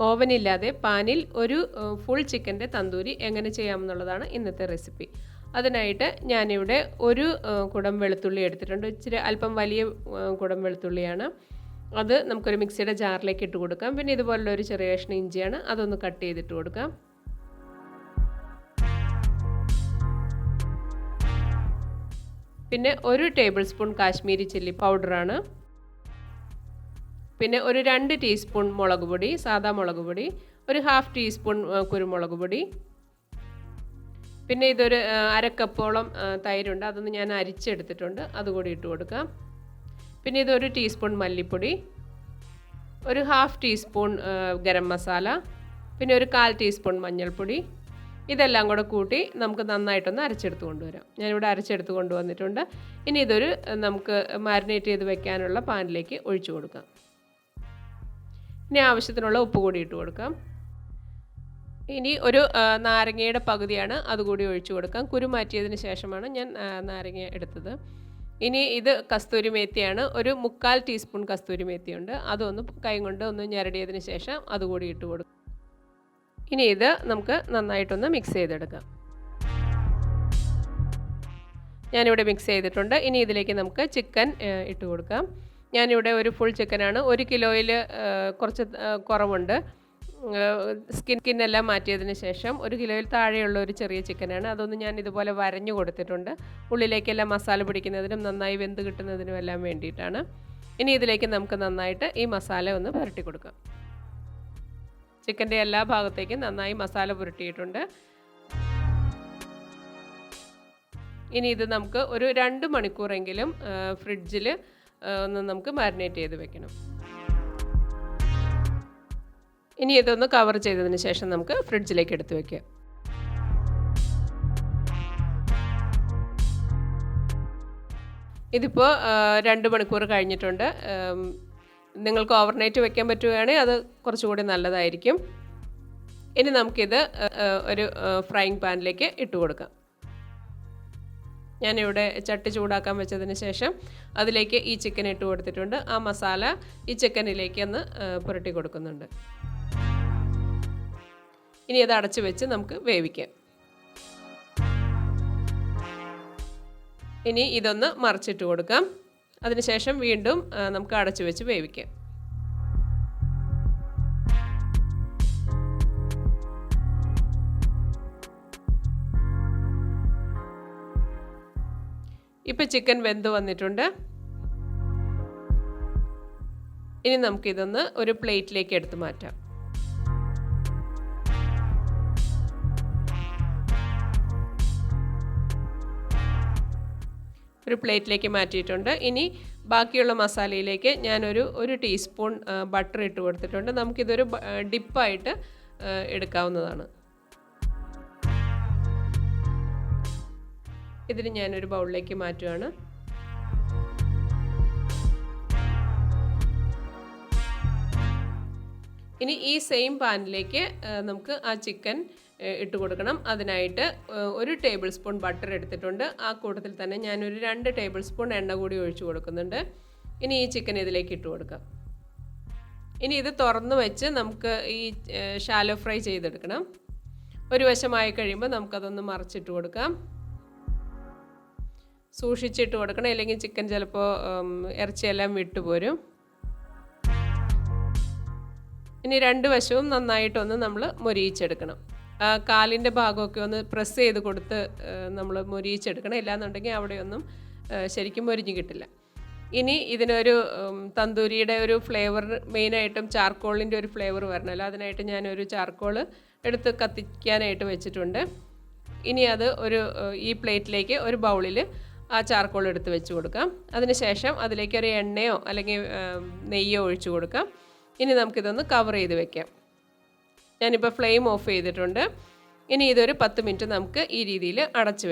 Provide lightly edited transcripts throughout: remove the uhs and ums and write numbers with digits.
ഓവനില്ലാതെ പാനിൽ ഒരു ഫുൾ ചിക്കൻ്റെ തന്തൂരി എങ്ങനെ ചെയ്യാമെന്നുള്ളതാണ് ഇന്നത്തെ റെസിപ്പി. അതിനായിട്ട് ഞാനിവിടെ ഒരു കുടം വെളുത്തുള്ളി എടുത്തിട്ടുണ്ട്. ഇച്ചിരി അല്പം വലിയ കുടം വെളുത്തുള്ളിയാണ്. അത് നമുക്കൊരു മിക്സിയുടെ ജാറിലേക്ക് ഇട്ട് കൊടുക്കാം. പിന്നെ ഇതുപോലുള്ള ഒരു ചെറിയ കഷ്ണം ഇഞ്ചിയാണ്, അതൊന്ന് കട്ട് ചെയ്തിട്ട് കൊടുക്കാം. പിന്നെ ഒരു ടേബിൾ സ്പൂൺ കാശ്മീരി ചില്ലി പൗഡറാണ്. പിന്നെ ഒരു 2 ടീസ്പൂൺ മുളക് പൊടി, സാദാ മുളക് പൊടി, ഒരു 1/2 ടീസ്പൂൺ കുരുമുളക് പൊടി. പിന്നെ ഇതൊരു 1/2 കപ്പോളം തൈരുണ്ട്, അതൊന്ന് ഞാൻ അരിച്ചെടുത്തിട്ടുണ്ട്, അതുകൂടി ഇട്ട് കൊടുക്കാം. പിന്നെ ഇതൊരു ടീസ്പൂൺ മല്ലിപ്പൊടി, ഒരു 1/2 ടീസ്പൂൺ ഗരം മസാല, പിന്നെ ഒരു 1/4 ടീസ്പൂൺ മഞ്ഞൾപ്പൊടി. ഇതെല്ലാം കൂടെ കൂട്ടി നമുക്ക് നന്നായിട്ടൊന്ന് അരച്ചെടുത്ത് കൊണ്ടുവരാം. ഞാനിവിടെ അരച്ചെടുത്ത് കൊണ്ടുവന്നിട്ടുണ്ട്. ഇനി ഇതൊരു നമുക്ക് മാരിനേറ്റ് ചെയ്ത് വെക്കാനുള്ള പാനിലേക്ക് ഒഴിച്ചു കൊടുക്കാം. ഇനി ആവശ്യത്തിനുള്ള ഉപ്പ് കൂടി ഇട്ട് കൊടുക്കാം. ഇനി ഒരു നാരങ്ങയുടെ പകുതിയാണ്, അതുകൂടി ഒഴിച്ചു കൊടുക്കാം. കുരു മാറ്റിയതിന് ശേഷമാണ് ഞാൻ നാരങ്ങ എടുത്തത്. ഇനി ഇത് കസ്തൂരി മേത്തിയാണ്. ഒരു 1/4 ടീസ്പൂൺ കസ്തൂരി മേത്തിയുണ്ട്, അതൊന്ന് കൈ കൊണ്ട് ഒന്ന് ഞെരടിയതിന് ശേഷം അതുകൂടി ഇട്ട് കൊടുക്കും. ഇനി ഇത് നമുക്ക് നന്നായിട്ടൊന്ന് മിക്സ് ചെയ്തെടുക്കാം. ഞാനിവിടെ മിക്സ് ചെയ്തിട്ടുണ്ട്. ഇനി ഇതിലേക്ക് നമുക്ക് ചിക്കൻ ഇട്ട് കൊടുക്കാം. ഞാനിവിടെ ഒരു ഫുൾ ചിക്കനാണ്. 1 കിലോയിൽ കുറച്ച് കുറവുണ്ട്. സ്കിന്നെല്ലാം മാറ്റിയതിന് ശേഷം 1 കിലോയിൽ താഴെയുള്ള ഒരു ചെറിയ ചിക്കനാണ്. അതൊന്ന് ഞാൻ ഇതുപോലെ വരഞ്ഞു കൊടുത്തിട്ടുണ്ട്. ഉള്ളിലേക്കെല്ലാം മസാല പിടിക്കുന്നതിനും നന്നായി വെന്ത് കിട്ടുന്നതിനും എല്ലാം വേണ്ടിയിട്ടാണ്. ഇനി ഇതിലേക്ക് നമുക്ക് നന്നായിട്ട് ഈ മസാല ഒന്ന് പുരട്ടി കൊടുക്കാം. ചിക്കൻ്റെ എല്ലാ ഭാഗത്തേക്കും നന്നായി മസാല പുരട്ടിയിട്ടുണ്ട്. ഇനി ഇത് നമുക്ക് ഒരു 2 മണിക്കൂറെങ്കിലും ഫ്രിഡ്ജിൽ ഒന്ന് നമുക്ക് മാരിനേറ്റ് ചെയ്ത് വെക്കണം. ഇനി ഇതൊന്ന് കവർ ചെയ്തതിന് ശേഷം നമുക്ക് ഫ്രിഡ്ജിലേക്ക് എടുത്ത് വയ്ക്കാം. ഇതിപ്പോൾ 2 മണിക്കൂർ കഴിഞ്ഞിട്ടുണ്ട്. നിങ്ങൾക്ക് ഓവർനൈറ്റ് വെക്കാൻ പറ്റുകയാണെങ്കിൽ അത് കുറച്ചുകൂടി നല്ലതായിരിക്കും. ഇനി നമുക്കിത് ഒരു ഫ്രൈയിങ് പാനിലേക്ക് ഇട്ട് കൊടുക്കാം. ഞാനിവിടെ ചട്ടി ചൂടാക്കാൻ വെച്ചതിന് ശേഷം അതിലേക്ക് ഈ ചിക്കൻ ഇട്ട് കൊടുത്തിട്ടുണ്ട്. ആ മസാല ഈ ചിക്കനിലേക്ക് ഒന്ന് പുരട്ടി കൊടുക്കുന്നുണ്ട്. ഇനി അത് അടച്ചു വെച്ച് നമുക്ക് വേവിക്കാം. ഇനി ഇതൊന്ന് മറിച്ചിട്ട് കൊടുക്കാം. അതിനുശേഷം വീണ്ടും നമുക്ക് അടച്ചു വെച്ച് വേവിക്കാം. ഇപ്പോൾ ചിക്കൻ വെന്ത് വന്നിട്ടുണ്ട്. ഇനി നമുക്കിതൊന്ന് ഒരു പ്ലേറ്റിലേക്ക് എടുത്ത് മാറ്റാം. ഒരു പ്ലേറ്റിലേക്ക് മാറ്റിയിട്ടുണ്ട്. ഇനി ബാക്കിയുള്ള മസാലയിലേക്ക് ഞാനൊരു ടീസ്പൂൺ ബട്ടർ ഇട്ട് കൊടുത്തിട്ടുണ്ട്. നമുക്കിതൊരു ഡിപ്പായിട്ട് എടുക്കാവുന്നതാണ്. ഇതിന് ഞാനൊരു ബൗളിലേക്ക് മാറ്റുകയാണ്. ഇനി ഈ സെയിം പാനിലേക്ക് നമുക്ക് ആ ചിക്കൻ ഇട്ട് കൊടുക്കണം. അതിനായിട്ട് ഒരു ടേബിൾ സ്പൂൺ ബട്ടർ എടുത്തിട്ടുണ്ട്. ആ കൂട്ടത്തിൽ തന്നെ ഞാനൊരു 2 ടേബിൾ സ്പൂൺ എണ്ണ കൂടി ഒഴിച്ചു കൊടുക്കുന്നുണ്ട്. ഇനി ഈ ചിക്കൻ ഇതിലേക്ക് ഇട്ട് കൊടുക്കാം. ഇനി ഇത് തുറന്ന് വെച്ച് നമുക്ക് ഈ ഷാലോ ഫ്രൈ ചെയ്തെടുക്കണം. ഒരു വശമായി കഴിയുമ്പോൾ നമുക്കതൊന്ന് മറിച്ചിട്ട് കൊടുക്കാം. സൂക്ഷിച്ചിട്ട് കൊടുക്കണം, അല്ലെങ്കിൽ ചിക്കൻ ചിലപ്പോൾ ഇറച്ചിയെല്ലാം വിട്ടുപോരും. ഇനി 2 വശവും നന്നായിട്ടൊന്ന് നമ്മൾ മൊരിയിച്ചെടുക്കണം. കാലിൻ്റെ ഭാഗമൊക്കെ ഒന്ന് പ്രസ് ചെയ്ത് കൊടുത്ത് നമ്മൾ മൊരിയിച്ചെടുക്കണം. ഇല്ലാന്നുണ്ടെങ്കിൽ അവിടെയൊന്നും ശരിക്കും മൊരിഞ്ഞ് കിട്ടില്ല. ഇനി ഇതിനൊരു തന്തൂരിയുടെ ഒരു ഫ്ലേവർ, മെയിനായിട്ടും ചാർക്കോളിൻ്റെ ഒരു ഫ്ലേവർ വരണമല്ലോ, അതിനായിട്ട് ഞാനൊരു ചാർക്കോൾ എടുത്ത് കത്തിക്കാനായിട്ട് വെച്ചിട്ടുണ്ട്. ഇനി അത് ഈ പ്ലേറ്റിലേക്ക് ഒരു ബൗളിൽ ആ ചാർക്കോൾ എടുത്ത് വെച്ച് കൊടുക്കാം. അതിനുശേഷം അതിലേക്ക് ഒരു എണ്ണയോ അല്ലെങ്കിൽ നെയ്യോ ഒഴിച്ചു കൊടുക്കാം. ഇനി നമുക്കിതൊന്ന് കവർ ചെയ്ത് വെക്കാം. ഞാനിപ്പോൾ ഫ്ലെയിം ഓഫ് ചെയ്തിട്ടുണ്ട്. ഇനി ഇതൊരു 10 മിനിറ്റ് നമുക്ക് ഈ രീതിയിൽ അടച്ചു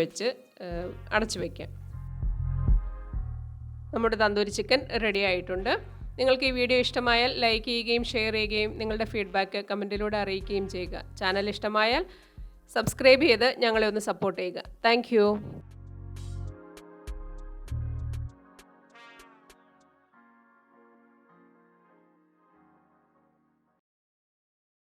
വയ്ക്കാം. നമ്മുടെ തന്തൂരി ചിക്കൻ റെഡി ആയിട്ടുണ്ട്. നിങ്ങൾക്ക് ഈ വീഡിയോ ഇഷ്ടമായാൽ ലൈക്ക് ചെയ്യുകയും ഷെയർ ചെയ്യുകയും നിങ്ങളുടെ ഫീഡ്ബാക്ക് കമൻറ്റിലൂടെ അറിയിക്കുകയും ചെയ്യുക. ചാനൽ ഇഷ്ടമായാൽ സബ്സ്ക്രൈബ് ചെയ്ത് ഞങ്ങളെ ഒന്ന് സപ്പോർട്ട് ചെയ്യുക. താങ്ക്